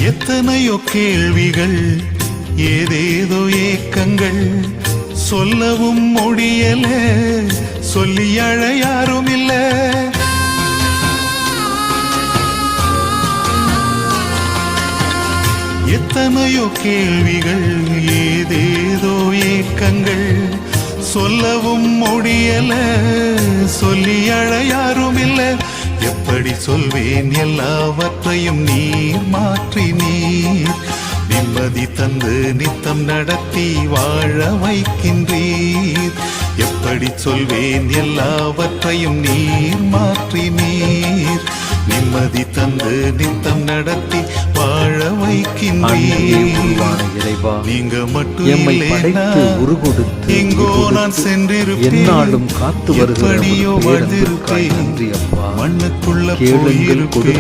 எத்தனையோ கேள்விகள், ஏதேதோ ஏக்கங்கள், சொல்லவும் முடியல, சொல்லி அழ யாரும் இல்ல. எத்தனையோ கேள்விகள், ஏதேதோ ஏக்கங்கள், சொல்லவும் முடியல, சொல்லி அழ யாரும் இல்ல. எப்படி சொல்வேன் எல்லாவற்றையும் நீர் மாற்றி நீர் நிம்மதி தந்து நித்தம் நடத்தி வாழ வைக்கின்றீர். எப்படி சொல்வேன் எல்லாவற்றையும் நீர் மாற்றி நீர் நிம்மதி தந்து நித்தம் நடத்தி வாழ வைக்கின்றீர். நீங்க மட்டும் இல்லைன்னா எங்கோ நான் சென்றிருப்பேன், எப்படியோ வாழ்ந்திருப்பேன், மண்ணுக்குள்ள போயிருப்பேன்,